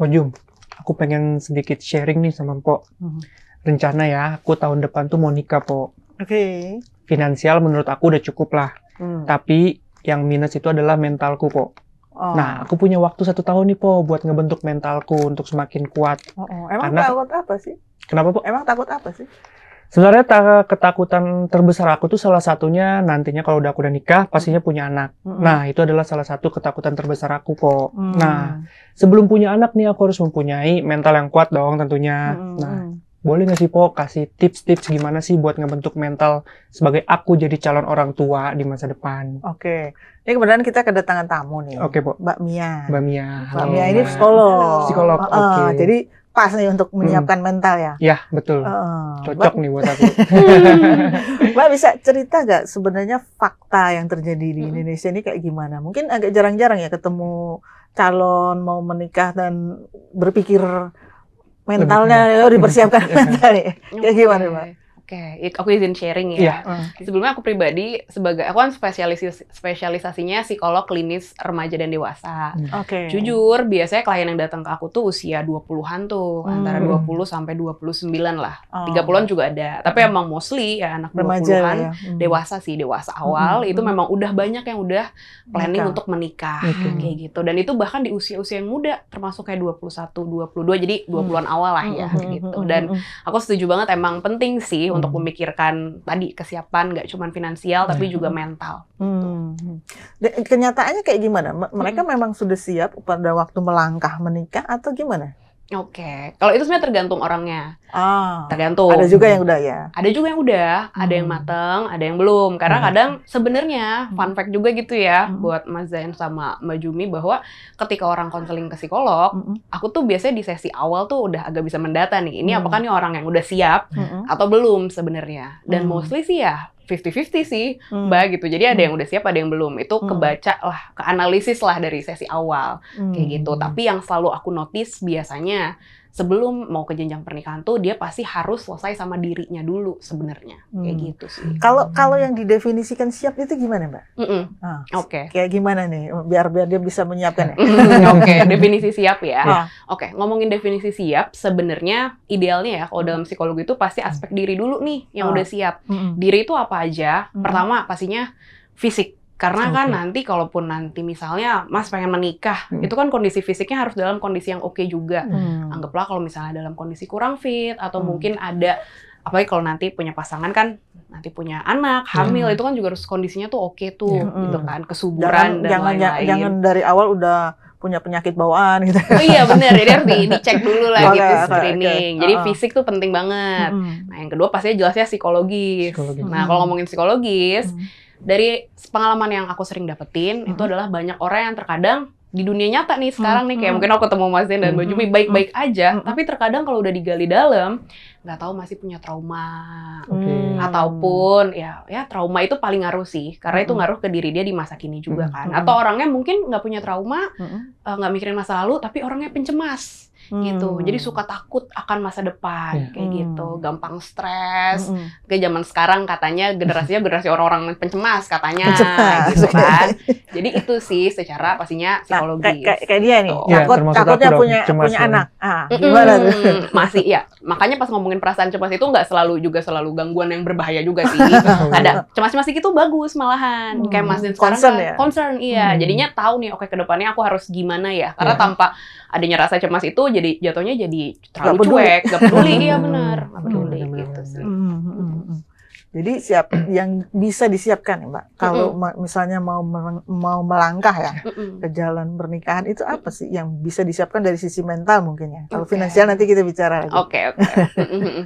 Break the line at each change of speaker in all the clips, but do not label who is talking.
Jum, aku pengen sedikit sharing nih sama Mpok. Rencana ya, aku tahun depan tuh mau nikah, Pok.
Oke.
Finansial menurut aku udah cukup lah. Tapi yang minus itu adalah mentalku, Pok.
Oh.
Nah, aku punya waktu 1 tahun nih, Pok, buat ngebentuk mentalku untuk semakin kuat.
Emang
Karena-
takut apa sih?
Kenapa, Pok?
Emang takut apa sih?
Sebenarnya ketakutan terbesar aku tuh salah satunya nantinya kalau udah aku udah nikah, pastinya punya anak. Nah, itu adalah salah satu ketakutan terbesar aku, Pok. Nah, sebelum punya anak nih, aku harus mempunyai mental yang kuat dong tentunya. Nah, boleh nggak sih, Pok, kasih tips-tips gimana sih buat ngebentuk mental sebagai aku jadi calon orang tua di masa depan?
Oke. Ini kebetulan kita kedatangan tamu nih.
Oke, Pok.
Mbak Mia.
Mbak Mia.
Mbak
Halo,
Mia ini
Mbak.
psikolog.
Psikolog, oke.
Jadi pas nih untuk menyiapkan mental ya.
Ya, betul. Cocok nih buat aku.
Mbak bisa cerita nggak sebenarnya fakta yang terjadi di Indonesia ini kayak gimana? Mungkin agak jarang-jarang ya ketemu calon mau menikah dan berpikir mentalnya dipersiapkan mental nih. Kayak gimana, Mbak?
Oke, aku izin sharing ya. Sebelumnya aku pribadi aku kan spesialisasinya psikolog klinis remaja dan dewasa.
Oke.
Jujur, biasanya klien yang datang ke aku tuh usia 20-an tuh, antara 20 sampai 29 lah. 30-an juga ada. Tapi emang mostly ya anak
Remaja
20-an,
ya.
dewasa awal, itu memang udah banyak yang udah planning untuk menikah kayak gitu. Dan itu bahkan di usia-usia yang muda, termasuk kayak 21, 22, jadi 20-an awal lah ya gitu. Dan aku setuju banget emang penting sih untuk memikirkan tadi kesiapan nggak cuma finansial tapi juga mental.
Kenyataannya kayak gimana? Mereka memang sudah siap pada waktu melangkah menikah atau gimana?
Oke, kalau itu sebenarnya tergantung orangnya. Tergantung.
Ada juga yang udah ya.
Ada juga yang udah, ada yang mateng, ada yang belum. Karena kadang sebenarnya fun fact juga gitu ya buat Mas Zain sama Mbak Jumi bahwa ketika orang konseling ke psikolog, aku tuh biasanya di sesi awal tuh udah agak bisa mendata nih. Ini apakah nih orang yang udah siap atau belum sebenarnya. Dan mostly sih ya 50-50 sih, Mbak gitu. Jadi ada yang udah siap, ada yang belum. Itu kebaca lah, keanalisis lah dari sesi awal kayak gitu. Tapi yang selalu aku notice biasanya sebelum mau ke jenjang pernikahan tuh dia pasti harus selesai sama dirinya dulu sebenarnya kayak gitu sih.
Kalau yang didefinisikan siap itu gimana, Mbak?
Oke.
Kayak gimana nih biar dia bisa menyiapkan ya?
Oke, definisi siap ya. Oke, ngomongin definisi siap sebenarnya idealnya ya kalau dalam psikologi itu pasti aspek diri dulu nih yang udah siap. Diri itu apa aja? Pertama pastinya fisik. Karena kan nanti kalaupun nanti misalnya Mas pengen menikah, itu kan kondisi fisiknya harus dalam kondisi yang oke juga. Anggaplah kalau misalnya dalam kondisi kurang fit atau mungkin ada, apalagi kalau nanti punya pasangan kan, nanti punya anak, hamil, itu kan juga harus kondisinya tuh oke tuh, gitu kan, kesuburan dan lain-lain.
Jangan dari awal udah punya penyakit bawaan gitu.
Oh iya benar, jadi harus dicek dulu lah gitu, screening. Jadi fisik tuh penting banget. Nah yang kedua pastinya jelasnya psikologis. Nah kalau ngomongin psikologis, dari pengalaman yang aku sering dapetin, itu adalah banyak orang yang terkadang di dunia nyata nih sekarang nih, kayak mungkin aku ketemu Mas Zain dan Mbak Jumi baik-baik aja, tapi terkadang kalau udah digali dalam, nggak tahu masih punya trauma. Ataupun ya trauma itu paling ngaruh sih, karena itu ngaruh ke diri dia di masa kini juga kan. Atau orangnya mungkin nggak punya trauma, nggak mikirin masa lalu, tapi orangnya pencemas. Gitu, jadi suka takut akan masa depan kayak gitu, gampang stres. Kayak zaman sekarang katanya generasi orang-orang pencemas katanya, gitu kan. Jadi itu sih secara pastinya psikologis.
Kayak dia nih,
Ya,
takutnya punya anak. Gimana tuh?
Masih ya, makanya pas ngomongin perasaan cemas itu nggak selalu gangguan yang berbahaya juga sih. Ada cemas-cemas itu bagus malahan. Kayak Mas Zain sekarang
concern,
kan concern, iya. Jadinya tahu nih, oke, ke depannya aku harus gimana ya. Karena tanpa adanya rasa cemas itu jadi jatuhnya jadi terlalu cuek, gak peduli. Iya benar, gak peduli gitu sih.
Jadi yang bisa disiapkan ya, Mbak. Kalau misalnya mau melangkah ya ke jalan pernikahan, itu apa sih yang bisa disiapkan dari sisi mental mungkin ya? Kalau finansial nanti kita bicara lagi.
Oke.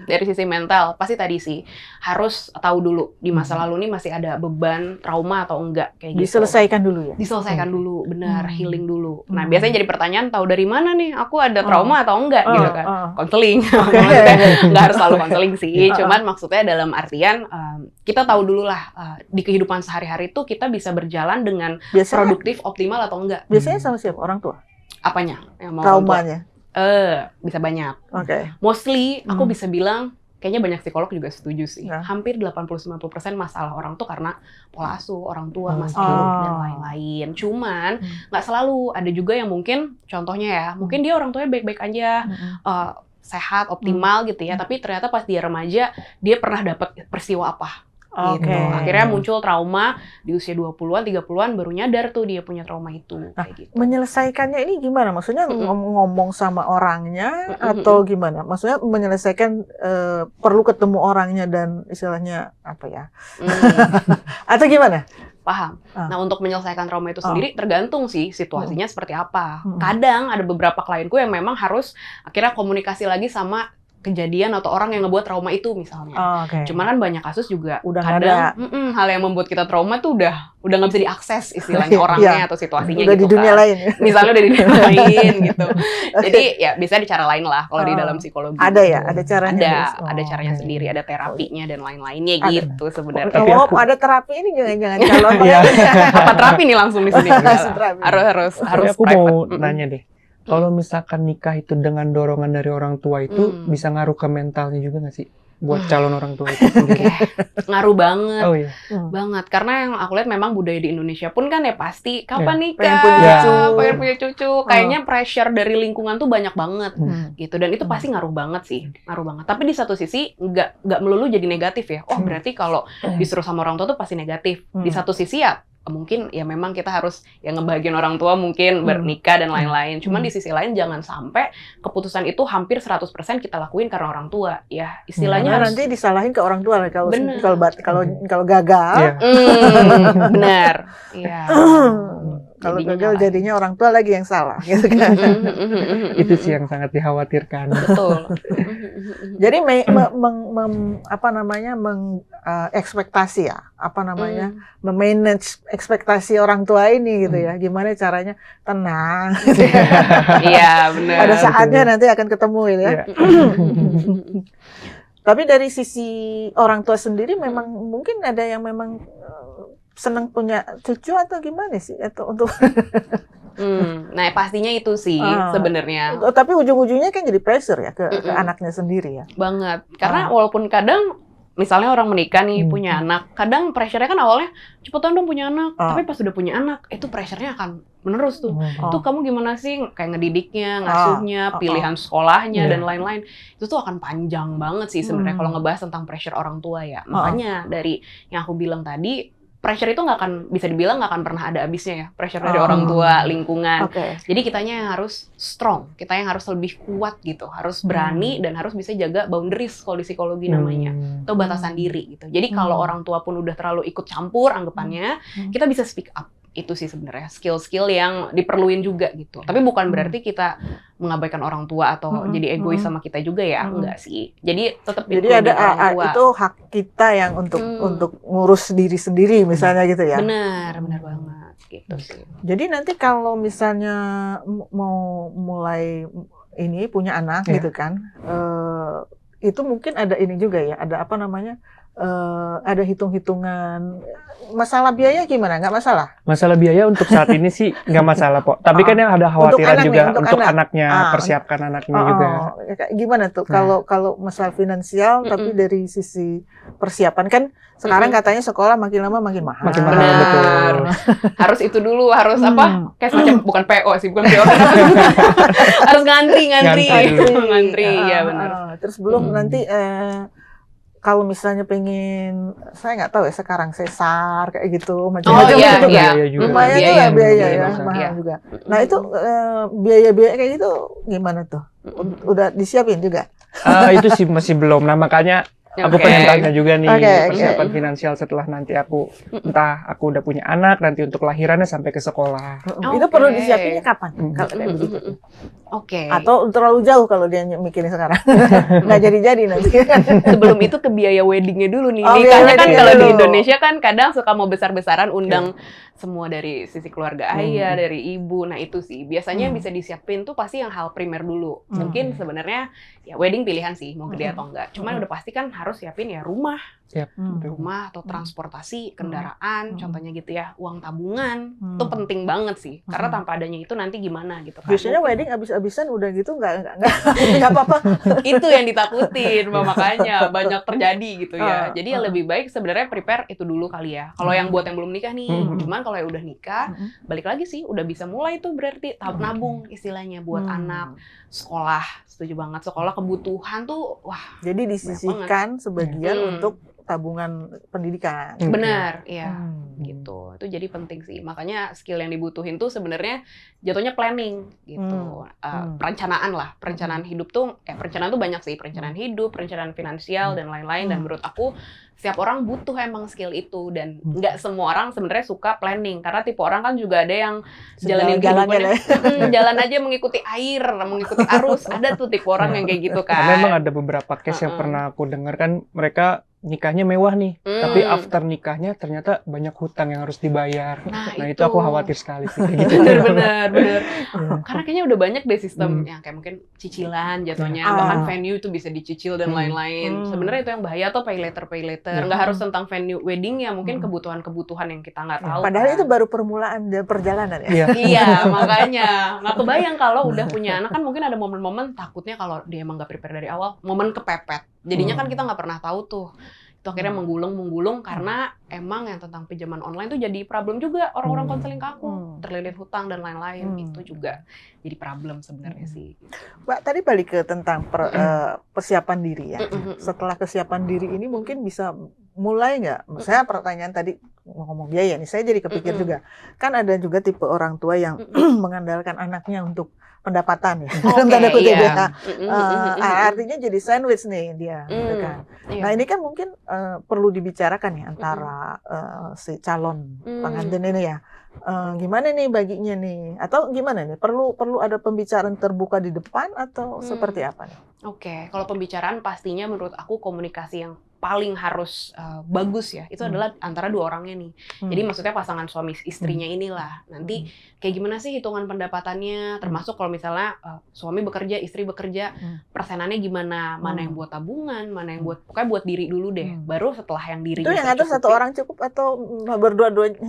Dari sisi mental pasti tadi sih harus tahu dulu di masa lalu nih masih ada beban, trauma atau enggak kayak gitu.
Diselesaikan dulu ya.
Diselesaikan dulu, benar, healing dulu. Nah, biasanya jadi pertanyaan, tahu dari mana nih aku ada trauma atau enggak gitu kan. Konseling. Maksudnya enggak harus selalu konseling sih, cuman maksudnya dalam artian kita tahu dulu lah di kehidupan sehari-hari itu kita bisa berjalan dengan produktif, optimal atau enggak.
Biasanya sama siapa? Orang tua?
Apanya? Yang mau
traumanya?
Bisa banyak.
Oke.
Mostly aku bisa bilang kayaknya banyak psikolog juga setuju sih.
Ya.
Hampir 80-90% masalah orang tuh karena pola asuh, orang tua, masa
Oh.
hidup, dan lain-lain. Cuman nggak selalu. Ada juga yang mungkin, contohnya ya, mungkin dia orang tuanya baik-baik aja, sehat, optimal gitu ya. Tapi ternyata pas dia remaja, dia pernah dapat peristiwa apa.
Oke.
Gitu. Akhirnya muncul trauma di usia 20-an, 30-an baru nyadar tuh dia punya trauma itu.
Nah,
Kayak gitu.
menyelesaikannya ini gimana? Maksudnya ngomong sama orangnya atau gimana? Maksudnya menyelesaikan perlu ketemu orangnya dan istilahnya apa ya? Atau gimana?
Paham. Nah, untuk menyelesaikan trauma itu sendiri tergantung sih situasinya seperti apa.
Hmm.
Kadang ada beberapa klienku yang memang harus akhirnya komunikasi lagi sama kejadian atau orang yang ngebuat trauma itu misalnya.
Oke.
Cuman kan banyak kasus juga
Udah nggak
kadang
ada.
hal yang membuat kita trauma tuh udah nggak bisa diakses istilahnya orangnya atau situasinya
Udah
gitu
di dunia
kan.
lain.
Misalnya udah di dunia lain gitu. Jadi ya bisa di cara lain lah kalau di dalam psikologi.
Ada ya, ada caranya.
Ada caranya sendiri, ada terapinya dan lain-lainnya
Ada.
gitu sebenarnya.
Tapi
Oh,
aku-
ada terapi ini jangan-jangan calon.
Iya.
Apa terapi nih langsung di sini?
Langsung terapi.
harus
Tapi aku
private.
mau nanya deh. Kalau misalkan nikah itu dengan dorongan dari orang tua itu bisa ngaruh ke mentalnya juga nggak sih? Buat calon orang tua itu sendiri.
Ngaruh banget.
Oh iya.
Banget. Karena yang aku lihat memang budaya di Indonesia pun kan ya pasti kapan nikah,
Pengen punya
cucu.
pengen punya cucu. Kayaknya pressure dari lingkungan tuh banyak banget gitu. Dan itu pasti ngaruh banget sih, ngaruh banget. Tapi di satu sisi nggak melulu jadi negatif ya. Oh berarti kalau disuruh sama orang tua tuh pasti negatif. Di satu sisi ya mungkin ya memang kita harus ya ngebahagiain orang tua mungkin bernikah dan lain-lain. Cuman di sisi lain jangan sampai keputusan itu hampir 100% kita lakuin karena orang tua. Ya istilahnya
Karena
harus
nanti disalahin ke orang tua lah kalau
Bener.
kalau gagal.
Iya.
benar. Iya.
Kalau
Jadinya
gagal
nyalahin.
jadinya orang tua lagi yang salah gitu kan.
Itu sih yang sangat dikhawatirkan.
Betul.
Jadi ekspektasi ya, memanage ekspektasi orang tua ini gitu ya. Gimana caranya tenang.
Iya, benar.
Pada saatnya nanti akan ketemu gitu ya.
Iya.
Tapi dari sisi orang tua sendiri memang mungkin ada yang memang senang punya cucu atau gimana sih? Atau untuk
Nah, pastinya itu sih sebenarnya.
tapi ujung-ujungnya kan jadi pressure ya ke anaknya sendiri ya.
Banget. Karena walaupun kadang misalnya orang menikah nih punya anak, kadang pressure-nya kan awalnya cepetan dong punya anak, tapi pas udah punya anak itu pressure-nya akan menerus tuh. Tuh kamu gimana sih kayak ngedidiknya, ngasuhnya, pilihan sekolahnya dan lain-lain. Itu tuh akan panjang banget sih sebenarnya kalau ngebahas tentang pressure orang tua ya. Makanya dari yang aku bilang tadi, pressure itu nggak akan bisa dibilang nggak akan pernah ada habisnya ya. Pressure dari orang tua, lingkungan. Jadi kitanya yang harus strong, kita yang harus lebih kuat gitu, harus berani dan harus bisa jaga boundaries kalau di psikologi namanya, atau batasan diri gitu. Jadi kalau orang tua pun udah terlalu ikut campur anggapannya, kita bisa speak up. Itu sih sebenarnya skill-skill yang diperluin juga gitu. Tapi bukan berarti kita mengabaikan orang tua atau jadi egois sama kita juga ya, enggak sih. Jadi tetap
Jadi ada
orang tua.
itu hak kita yang untuk ngurus diri sendiri misalnya gitu ya.
Benar banget gitu sih.
Jadi nanti kalau misalnya mau mulai ini punya anak gitu kan, itu mungkin ada ini juga ya, ada apa namanya? Ada hitung-hitungan masalah biaya gimana? Nggak masalah?
Masalah biaya untuk saat ini sih nggak masalah kok. Tapi kan yang ada khawatiran
anak
juga
nih, untuk anak.
anaknya, persiapkan anaknya juga.
Gimana tuh kalau masalah finansial tapi dari sisi persiapan kan sekarang katanya sekolah makin lama makin mahal.
Makin mahal, betul.
Harus itu dulu, harus apa? Kayak semacam bukan PO sih, bukan PO. Harus ngantri, ya benar.
Terus belum nanti kalau misalnya pengen, saya nggak tahu ya sekarang sesar kayak gitu macam-macam
iya,
juga.
iya.
Lumayan
Biaya,
juga biaya
biaya
ya,
besar,
mahal
iya.
juga. Nah itu biaya-biaya kayak gitu gimana tuh? Udah disiapin juga?
Itu sih masih belum. Nah makanya aku pengen tanya juga nih persiapan finansial setelah nanti aku entah aku udah punya anak nanti untuk lahirannya sampai ke sekolah.
Itu perlu disiapinnya kapan? Kalau kayak begitu. Atau terlalu jauh kalau dia mikirin sekarang. Nggak jadi-jadi nanti.
Sebelum itu ke biaya weddingnya dulu nih.
Oh,
Nikahnya kan
biaya
kalau di
dulu.
Indonesia kan kadang suka mau besar-besaran undang semua dari sisi keluarga ayah, dari ibu. Nah itu sih biasanya yang bisa disiapin tuh pasti yang hal primer dulu. Mungkin sebenarnya ya wedding pilihan sih mau gede atau enggak. Cuman udah pasti kan harus siapin ya rumah
Betul.
atau transportasi, kendaraan,
Hmm.
contohnya gitu ya, uang tabungan, itu penting banget sih. Karena tanpa adanya itu nanti gimana gitu kan.
Biasanya wedding abis-abisan udah gitu nggak apa-apa.
Itu yang ditakutin, makanya banyak terjadi gitu ya. Jadi ya
Ah.
lebih baik sebenarnya prepare itu dulu kali ya. Kalau yang buat yang belum nikah nih, cuman kalau yang udah nikah, balik lagi sih udah bisa mulai tuh berarti nabung istilahnya buat anak, sekolah, setuju banget. Sekolah kebutuhan tuh, wah
Jadi disisihkan sebagian
Hmm.
untuk tabungan pendidikan.
benar, ya.
Hmm.
Gitu. Itu jadi penting sih. Makanya skill yang dibutuhin tuh sebenarnya jatuhnya planning gitu. Perencanaan lah. Perencanaan hidup tuh perencanaan tuh banyak sih. Perencanaan hidup, perencanaan finansial dan lain-lain dan menurut aku setiap orang butuh emang skill itu dan nggak semua orang sebenarnya suka planning karena tipe orang kan juga ada yang jalanin kehidupannya jalan aja mengikuti air, mengikuti arus. Ada tuh tipe orang yang kayak gitu kan.
Karena memang ada beberapa case yang pernah aku dengar kan mereka nikahnya mewah nih, tapi after nikahnya ternyata banyak hutang yang harus dibayar. Nah itu aku khawatir sekali sih. Kayak gitu.
Bener. Karena kayaknya udah banyak deh sistem yang kayak mungkin cicilan jatuhnya, bahkan venue itu bisa dicicil dan lain-lain. Sebenarnya itu yang bahaya tuh pay later. Nggak harus tentang venue wedding ya, mungkin kebutuhan-kebutuhan yang kita nggak tahu.
Padahal
kan.
itu baru permulaan perjalanan ya.
Iya, makanya nggak kebayang kalau udah punya anak kan mungkin ada momen-momen takutnya kalau dia emang nggak prepare dari awal, momen kepepet. Jadinya kan kita nggak pernah tahu tuh. Itu akhirnya menggulung karena emang yang tentang pinjaman online tuh jadi problem juga orang-orang konseling ke aku, terlilit hutang dan lain-lain. Itu juga jadi problem sebenarnya sih.
Mbak, tadi balik ke tentang persiapan diri ya. Setelah kesiapan diri ini mungkin bisa mulai nggak? Saya pertanyaan tadi ngomong biaya nih, saya jadi kepikir juga. Kan ada juga tipe orang tua yang mengandalkan anaknya untuk pendapatan ya, dalam tanda kutip ya. Artinya jadi sandwich nih dia, gitu kan. Nah ini kan mungkin perlu dibicarakan ya antara si calon pengantin ini ya. Gimana nih baginya nih? Atau gimana nih? Perlu ada pembicaraan terbuka di depan atau seperti apa nih?
Oke, kalau pembicaraan pastinya menurut aku komunikasi yang paling harus bagus ya, itu adalah antara dua orangnya nih. Jadi maksudnya pasangan suami istrinya inilah. Nanti kayak gimana sih hitungan pendapatannya, termasuk kalau misalnya suami bekerja, istri bekerja, persenannya gimana, mana yang buat tabungan, mana yang buat, pokoknya buat diri dulu deh. Baru setelah yang dirinya
itu yang atur satu orang cukup atau berdua-duanya?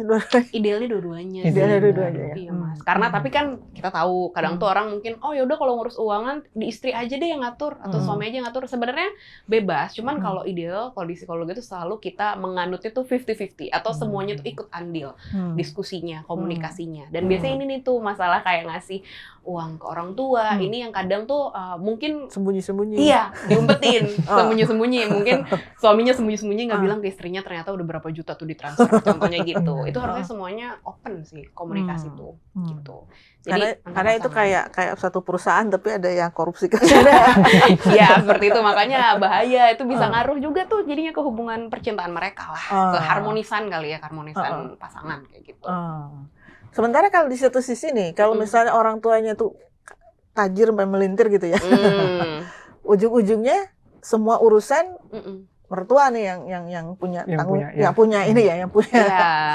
Idealnya dua-duanya.
Idealnya dua-duanya ya.
Iya Mas, karena tapi kan kita tahu kadang tuh orang mungkin oh yaudah kalau ngurus uangan di istri aja deh yang ngatur atau suami aja yang ngatur. Sebenarnya bebas, cuman kalau ideal kalau di psikologi itu selalu kita menganutnya tuh 50-50 atau semuanya tuh ikut andil diskusinya, komunikasinya. Dan biasanya ini nih tuh masalah kayak ngasih uang ke orang tua. Ini yang kadang tuh mungkin
sembunyi-sembunyi.
iya, diumpetin, sembunyi-sembunyi. Mungkin suaminya sembunyi-sembunyi nggak bilang ke istrinya ternyata udah berapa juta tuh ditransfer, contohnya gitu. Itu harusnya semuanya open sih komunikasi tuh, gitu. Jadi
Karena itu kayak satu perusahaan tapi ada yang korupsi kan.
ya seperti itu, makanya bahaya. Itu bisa ngaruh juga tuh jadinya ke hubungan percintaan mereka lah, ke harmonisan kali ya, harmonisan pasangan kayak gitu.
Sementara kalau di satu sisi nih, kalau misalnya orang tuanya tuh tajir sampai melintir gitu ya, ujung-ujungnya semua urusan mertua nih yang punya yang punya ini ya, yang punya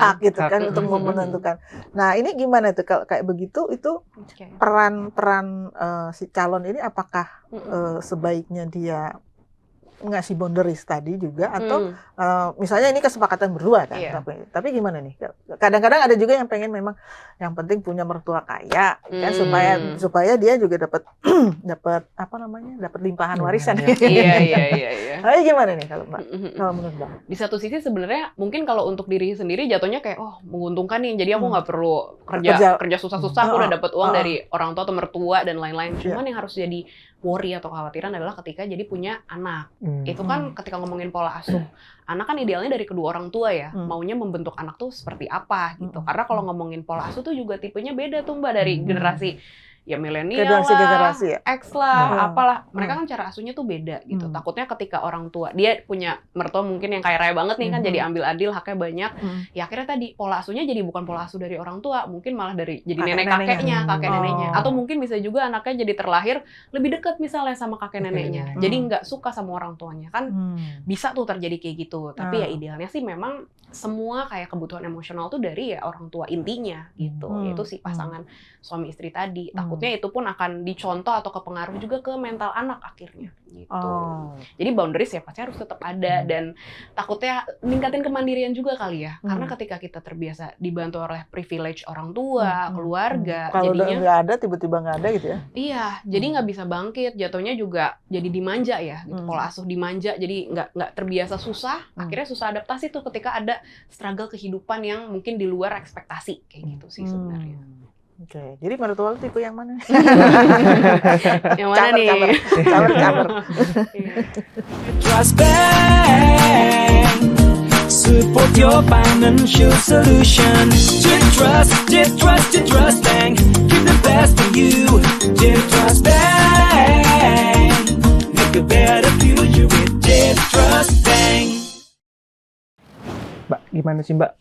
hak gitu kan untuk menentukan. Nah ini gimana tuh kalau kayak begitu itu peran si calon ini apakah sebaiknya dia ngasih boundaries tadi juga atau misalnya ini kesepakatan berdua kan, tapi gimana nih? Kadang-kadang ada juga yang pengen memang yang penting punya mertua kaya kan supaya dia juga dapat apa namanya, dapat limpahan warisan.
Iya.
Nah, gimana nih kalau Mbak? Kalau menurut Mbak?
Di satu sisi sebenarnya mungkin kalau untuk diri sendiri jatuhnya kayak menguntungkan nih, jadi aku nggak perlu kerja susah-susah, aku udah dapat uang dari orang tua atau mertua dan lain-lain. Cuman yang harus jadi worry atau kekhawatiran adalah ketika jadi punya anak. Itu kan ketika ngomongin pola asuh, anak kan idealnya dari kedua orang tua ya, maunya membentuk anak tuh seperti apa gitu. Karena kalau ngomongin pola asuh tuh juga tipenya beda tuh Mbak, dari generasi ya milenial lah, X lah, apalah. Mereka kan cara asuhnya tuh beda gitu. Takutnya ketika orang tua, dia punya mertua mungkin yang kaya raya banget nih kan, jadi ambil adil, haknya banyak. Ya akhirnya tadi pola asuhnya jadi bukan pola asuh dari orang tua, mungkin malah dari jadi kakek neneknya. Atau mungkin bisa juga anaknya jadi terlahir lebih dekat misalnya sama kakek neneknya. Jadi nggak suka sama orang tuanya kan. Bisa tuh terjadi kayak gitu. Tapi ya idealnya sih memang semua kayak kebutuhan emosional tuh dari ya orang tua intinya gitu. Itu sih pasangan suami istri tadi. takutnya itu pun akan dicontoh atau kepengaruh juga ke mental anak akhirnya gitu.
Oh.
Jadi boundaries ya pasti harus tetap ada dan takutnya ningkatin kemandirian juga kali ya. Karena ketika kita terbiasa dibantu oleh privilege orang tua, keluarga,
Kalau udah
jadinya
nggak ada, tiba-tiba nggak ada gitu ya?
iya, jadi nggak bisa bangkit. Jatuhnya juga jadi dimanja ya. Gitu. Pola asuh dimanja, jadi nggak terbiasa susah. Akhirnya susah adaptasi tuh ketika ada struggle kehidupan yang mungkin di luar ekspektasi kayak gitu sih sebenarnya.
Oke, jadi mertua lu tipe yang mana?
Yang mana nih?
Caber.
Trust Bank, support your financial solution. Trust Bank, give the best to you. Trust Bank, make a better future with Trust Bank.
Mbak, gimana sih Mbak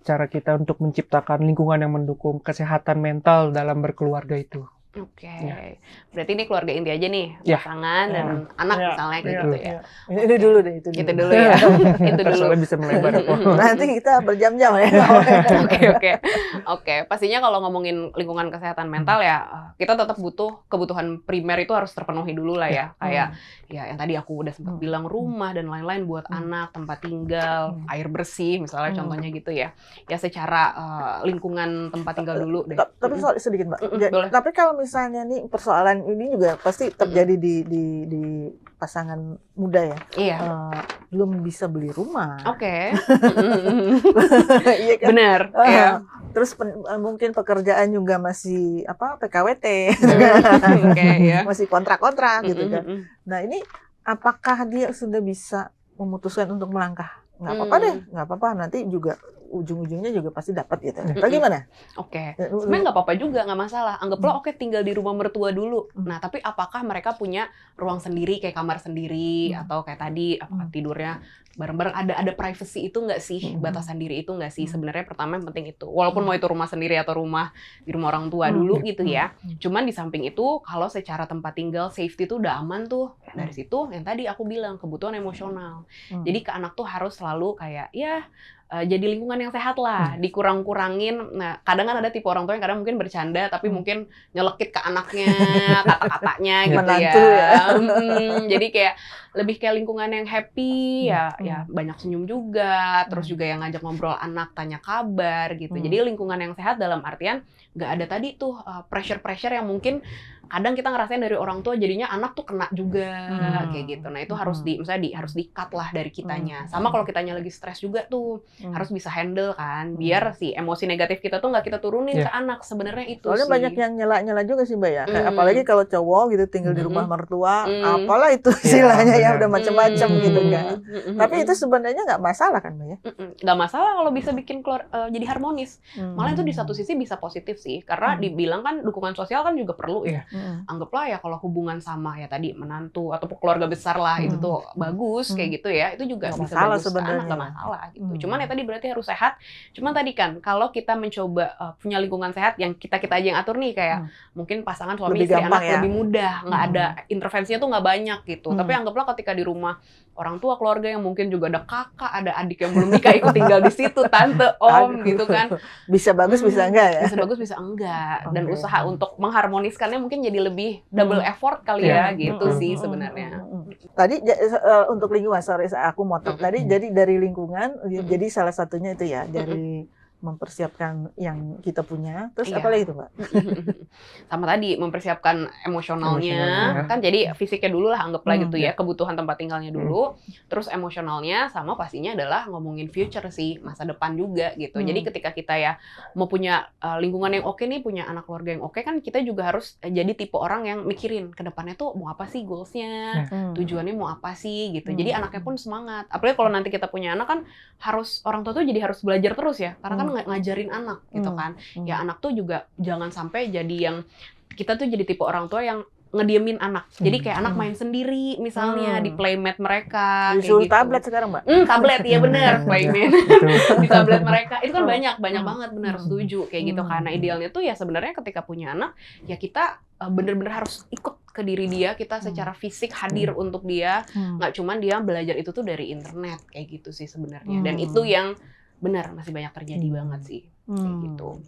cara kita untuk menciptakan lingkungan yang mendukung kesehatan mental dalam berkeluarga itu?
Oke,
Ya.
berarti ini keluarga inti aja nih,
Ya.
pasangan dan anak misalnya kayak gitu ya.
Ini dulu deh, itu
Itu dulu ya, itu dulu.
Soalnya bisa melebar.
Nanti kita berjam-jam ya.
Oke. Pastinya kalau ngomongin lingkungan kesehatan mental ya, kita tetap butuh kebutuhan primer itu harus terpenuhi dulu lah ya. Kayak ya yang tadi aku udah sempat bilang rumah dan lain-lain buat anak, tempat tinggal, air bersih misalnya contohnya gitu ya. Ya secara lingkungan tempat tinggal dulu deh.
Tapi sedikit Mbak.
Boleh.
Tapi kalau misalnya nih persoalan ini juga pasti terjadi di pasangan muda ya.
Iya.
Belum bisa beli rumah.
Oke.
Iya kan?
Benar. Iya.
Terus mungkin pekerjaan juga masih PKWT,
Oke, ya.
masih kontrak-kontrak gitu kan. Nah ini apakah dia sudah bisa memutuskan untuk melangkah? Nggak apa-apa deh, nggak apa-apa. Nanti juga ujung-ujungnya juga pasti dapat gitu. Atau gimana?
Oke. Sebenarnya nggak apa-apa juga, nggak masalah. Anggaplah oke tinggal di rumah mertua dulu. Nah, tapi apakah mereka punya ruang sendiri kayak kamar sendiri atau kayak tadi apakah tidurnya bareng-bareng, ada privacy itu nggak sih, batasan diri itu nggak sih? Sebenarnya pertama yang penting itu. Walaupun mau itu rumah sendiri atau rumah di rumah orang tua dulu gitu ya. Cuman di samping itu kalau secara tempat tinggal safety itu udah aman tuh. Dari situ yang tadi aku bilang kebutuhan emosional. Jadi ke anak tuh harus selalu kayak ya jadi lingkungan yang sehat lah, dikurang-kurangin. Nah, kadang kan ada tipe orang tua yang kadang mungkin bercanda, tapi mungkin nyelekit ke anaknya, kata-katanya gitu
Menantu ya.
Jadi kayak lebih kayak lingkungan yang happy, ya banyak senyum juga, terus juga yang ngajak ngobrol anak, tanya kabar gitu. Jadi lingkungan yang sehat dalam artian nggak ada tadi tuh pressure-pressure yang mungkin kadang kita ngerasain dari orang tua jadinya anak tuh kena juga kayak gitu. Nah itu harus harus di-cut lah dari kitanya. Sama kalau kitanya lagi stres juga tuh harus bisa handle kan, biar si emosi negatif kita tuh nggak kita turunin ke anak. Sebenarnya itu
soalnya
sih.
banyak yang nyela-nyela juga sih Mbak ya. Kayak apalagi kalau cowok gitu tinggal di rumah mertua, apalah itu istilahnya ya udah macam-macam gitu kan. Tapi itu sebenarnya nggak masalah kan Mbak ya?
Nggak masalah kalau bisa bikin jadi harmonis. Malah itu di satu sisi bisa positif sih, karena dibilang kan dukungan sosial kan juga perlu ya. Anggaplah ya kalau hubungan sama ya tadi menantu atau keluarga besar lah itu tuh bagus kayak gitu ya, itu juga
Nggak
bisa
masalah
bagus ke anak,
sebenarnya.
nggak masalah gitu. Cuman ya tadi berarti harus sehat. Cuman tadi kan kalau kita mencoba punya lingkungan sehat yang kita aja yang atur nih, kayak mungkin pasangan suami
Lebih
istri
gampang
anak
ya.
lebih mudah, nggak ada intervensinya tuh nggak banyak gitu. Tapi anggaplah ketika di rumah orang tua keluarga yang mungkin juga ada kakak, ada adik yang belum nikah ikut tinggal di situ, tante, om gitu kan.
Bisa bagus bisa enggak ya?
Bisa bagus bisa enggak, dan
Oke.
usaha untuk mengharmoniskannya mungkin jadi lebih double effort kali ya gitu sih sebenarnya.
Tadi untuk lingkungan, sorry aku motong. Tadi jadi dari lingkungan, jadi salah satunya itu ya dari mempersiapkan yang kita punya. Terus
Iya.
apa lagi tuh Mbak?
Sama tadi mempersiapkan emosionalnya, kan jadi fisiknya dulu lah anggaplah gitu ya, kebutuhan tempat tinggalnya dulu, terus emosionalnya, sama pastinya adalah ngomongin future sih, masa depan juga gitu. Jadi ketika kita ya mau punya lingkungan yang oke nih, punya anak keluarga yang oke, kan kita juga harus jadi tipe orang yang mikirin ke depannya tuh mau apa sih goalsnya, tujuannya mau apa sih gitu. Jadi anaknya pun semangat. Apalagi kalau nanti kita punya anak kan harus orang tua tuh jadi harus belajar terus ya, karena kan ngajarin anak gitu kan. Ya anak tuh juga jangan sampai jadi yang kita tuh jadi tipe orang tua yang ngediemin anak. Jadi kayak anak main sendiri misalnya di playmate mereka kayak
Disuruh
gitu.
tablet sekarang Mbak?
Tablet ya bener, playmate di tablet mereka itu kan banyak banget, bener, setuju kayak gitu. Karena idealnya tuh ya sebenarnya ketika punya anak ya kita bener-bener harus ikut ke diri dia, kita secara fisik hadir untuk dia, nggak cuman dia belajar itu tuh dari internet kayak gitu sih sebenarnya. Dan itu yang benar masih banyak terjadi banget sih kayak gitu.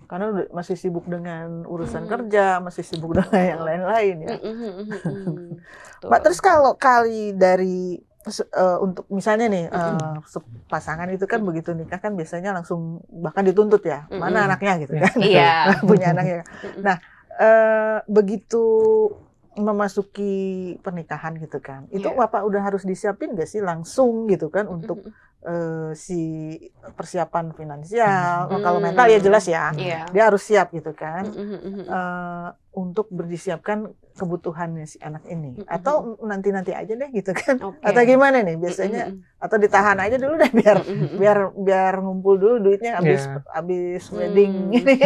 Karena masih sibuk dengan urusan kerja, masih sibuk dengan yang lain-lain ya. Mbak, terus kalau kali dari untuk misalnya nih pasangan itu kan begitu nikah kan biasanya langsung bahkan dituntut ya, mana anaknya gitu kan.
Iya.
Punya anaknya. Nah, begitu memasuki pernikahan gitu kan, itu Bapak udah harus disiapin nggak sih langsung gitu kan untuk si persiapan finansial, kalau mental ya jelas ya, dia harus siap gitu kan, untuk disiapkan kebutuhannya si anak ini, atau nanti aja deh gitu kan, atau gimana nih biasanya, atau ditahan aja dulu deh biar ngumpul dulu duitnya habis wedding ini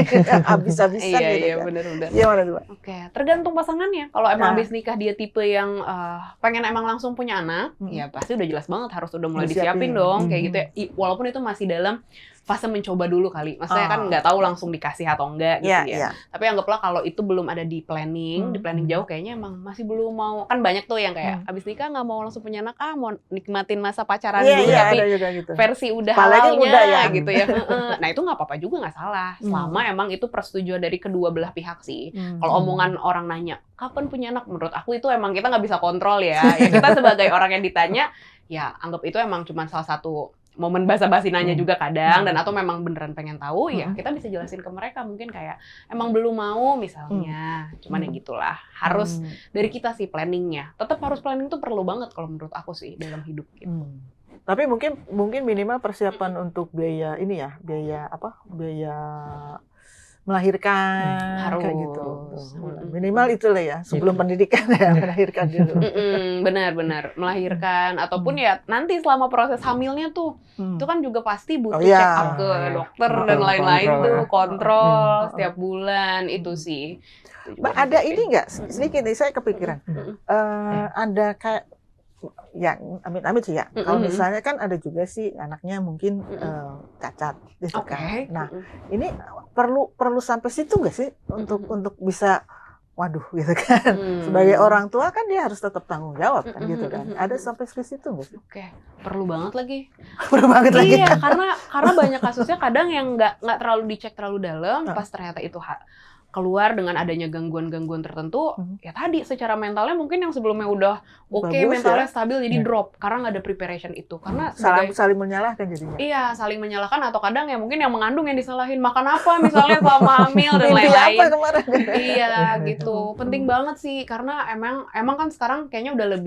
habis-habisan gitu
iya,
kan.
benar-benar.
Gimana tuh, Pak?
Oke, tergantung pasangannya. Kalau emang habis nikah dia tipe yang pengen emang langsung punya anak, ya pasti udah jelas banget harus udah mulai disiapin dong, kayak gitu ya. Walaupun itu masih dalam fase mencoba dulu kali. Maksudnya kan nggak tahu langsung dikasih atau enggak gitu ya. Tapi anggaplah kalau itu belum ada di planning jauh, kayaknya emang masih belum mau. Kan banyak tuh yang kayak abis nikah nggak mau langsung punya anak, mau nikmatin masa pacaran dulu, tapi
gitu.
versi udah
Apalagi
halalnya
muda ya.
gitu ya. Nah itu nggak apa-apa juga, nggak salah. Selama emang itu persetujuan dari kedua belah pihak sih. Kalau omongan orang nanya, kapan punya anak? Menurut aku itu emang kita nggak bisa kontrol ya. Kita sebagai orang yang ditanya, ya anggap itu emang cuma salah satu momen basa-basi nanya juga kadang, dan atau memang beneran pengen tahu, ya kita bisa jelasin ke mereka, mungkin kayak emang belum mau misalnya, cuman ya gitulah, harus dari kita sih planningnya, tetap harus planning tuh perlu banget kalau menurut aku sih dalam hidup gitu.
Tapi mungkin minimal persiapan untuk biaya ini ya, biaya melahirkan kayak gitu. Minimal itulah ya, sebelum pendidikan ya, melahirkan dulu.
Benar-benar melahirkan ataupun ya nanti selama proses hamilnya tuh itu kan juga pasti butuh check up ke dokter dan lain-lain tuh, kontrol setiap bulan itu sih.
Mbak, ada ini nggak sedikit nih saya kepikiran, ada kayak yang amit-amit sih ya. Kalau misalnya kan ada juga sih anaknya mungkin cacat gitu kan. Nah, ini perlu sampai situ nggak sih untuk bisa, waduh gitu kan. Sebagai orang tua kan dia harus tetap tanggung jawab kan gitu kan. Ada sampai ke situ nggak sih?
Perlu banget lagi.
Perlu banget lagi.
Iya, karena banyak kasusnya kadang yang nggak terlalu dicek terlalu dalam, pas ternyata itu keluar dengan adanya gangguan-gangguan tertentu, ya tadi secara mentalnya mungkin yang sebelumnya udah oke, mentalnya stabil jadi drop karena nggak ada preparation itu. Karena
saling menyalahkan jadinya.
Iya, saling menyalahkan, atau kadang ya mungkin yang mengandung yang disalahin, makan apa misalnya selama hamil dan lain-lain. Iya, gitu. Penting banget sih karena emang kan sekarang kayaknya udah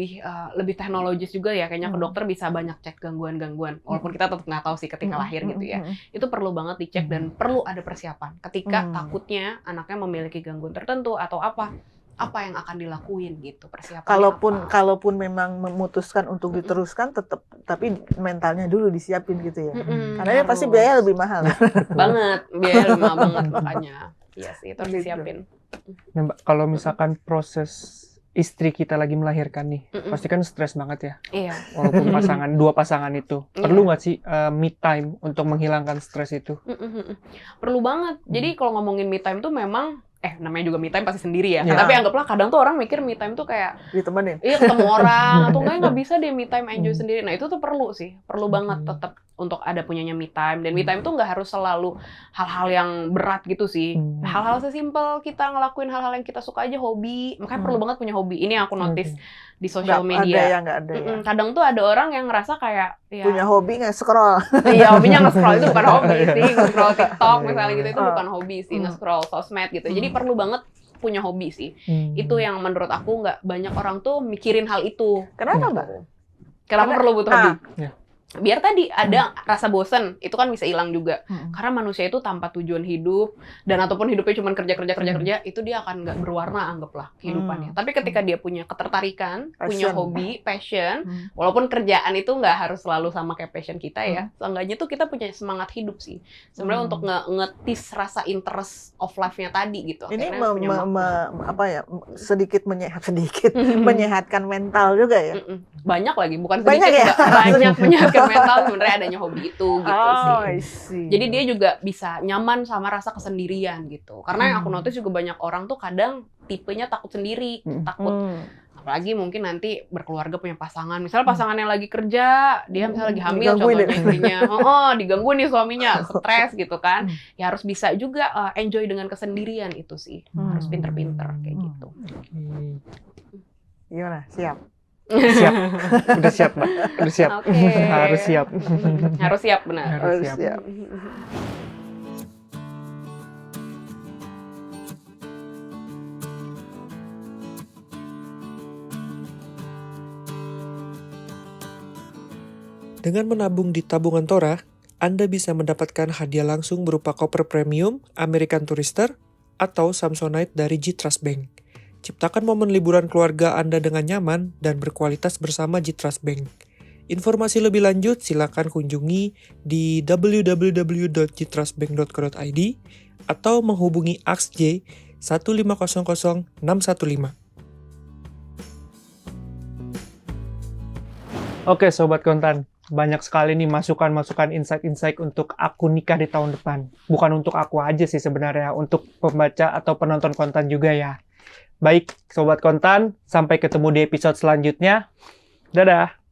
lebih teknologis juga ya, kayaknya ke dokter bisa banyak cek gangguan-gangguan. Walaupun kita tetap nggak tahu sih ketika lahir gitu ya. Itu perlu banget dicek dan perlu ada persiapan. Ketika takutnya anaknya memiliki gangguan tertentu atau apa yang akan dilakuin gitu, persiapannya
kalaupun memang memutuskan untuk diteruskan tetap, tapi mentalnya dulu disiapin gitu ya. Karena pasti biaya lebih mahal.
Banget, biaya lebih mahal banget makanya. Iya sih, itu harus disiapin.
Nah, Mbak, kalau misalkan proses istri kita lagi melahirkan nih, pasti kan stres banget ya.
Iya.
Walaupun dua pasangan itu, perlu nggak sih me time untuk menghilangkan stres itu?
Perlu banget. Jadi kalau ngomongin me time tuh memang namanya juga me time pasti sendiri ya. Tapi anggaplah kadang tuh orang mikir me time tuh kayak
ditemenin.
Iya, ketemu orang atau nggak bisa deh me time enjoy sendiri. Nah, itu tuh perlu sih. Perlu banget tetap untuk ada punyanya me time, dan me time tuh nggak harus selalu hal-hal yang berat gitu sih. Hal-hal sesimpel kita ngelakuin hal-hal yang kita suka aja, hobi. Makanya perlu banget punya hobi. Ini yang aku notice di sosial media.
Nggak ada ya.
Kadang tuh ada orang yang ngerasa kayak
punya hobi nge-scroll.
Iya, hobinya nge-scroll itu bukan hobi sih. Nge-scroll TikTok misalnya gitu, itu bukan hobi sih. Nge-scroll sosmed gitu. Jadi perlu banget punya hobi sih. Itu yang menurut aku nggak banyak orang tuh mikirin hal itu.
Kenapa, Mbak?
Kenapa perlu butuh hobi? Biar tadi ada rasa bosen, itu kan bisa hilang juga. Karena manusia itu tanpa tujuan hidup, dan ataupun hidupnya cuma kerja, itu dia akan nggak berwarna, anggaplah kehidupannya. Tapi ketika dia punya ketertarikan, punya hobi, passion, walaupun kerjaan itu nggak harus selalu sama kayak passion kita ya, seenggaknya tuh kita punya semangat hidup sih. Sebenarnya untuk ngetis rasa interest of life-nya tadi gitu.
Ini sedikit menyehatkan mental juga ya.
Banyak lagi, bukan sedikit, ya? Banyak menyehatkan mental sebenarnya adanya hobi itu gitu sih. Jadi dia juga bisa nyaman sama rasa kesendirian gitu. Karena yang aku notice juga banyak orang tuh kadang tipenya takut sendiri, takut apalagi mungkin nanti berkeluarga punya pasangan, misalnya pasangan yang lagi kerja, dia misalnya lagi hamil
Digangguin
contohnya
ya.
istrinya, digangguin nih suaminya, stres gitu kan, ya harus bisa juga enjoy dengan kesendirian itu sih, harus pinter-pinter kayak gitu.
Gimana? Siap?
Siap. Udah siap, Mbak. Udah siap.
Oke.
Harus siap.
Harus siap benar.
Harus siap. Dengan menabung di tabungan Tora, Anda bisa mendapatkan hadiah langsung berupa koper premium, American Tourister, atau Samsonite dari G-Trust Bank. Ciptakan momen liburan keluarga Anda dengan nyaman dan berkualitas bersama G-Trust Bank. Informasi lebih lanjut silakan kunjungi di www.gtrustbank.co.id atau menghubungi AXJ 1500615. Oke Sobat Kontan, banyak sekali nih masukan-masukan insight-insight untuk aku nikah di tahun depan. Bukan untuk aku aja sih sebenarnya, untuk pembaca atau penonton konten juga ya. Baik, Sobat Kontan, sampai ketemu di episode selanjutnya. Dadah!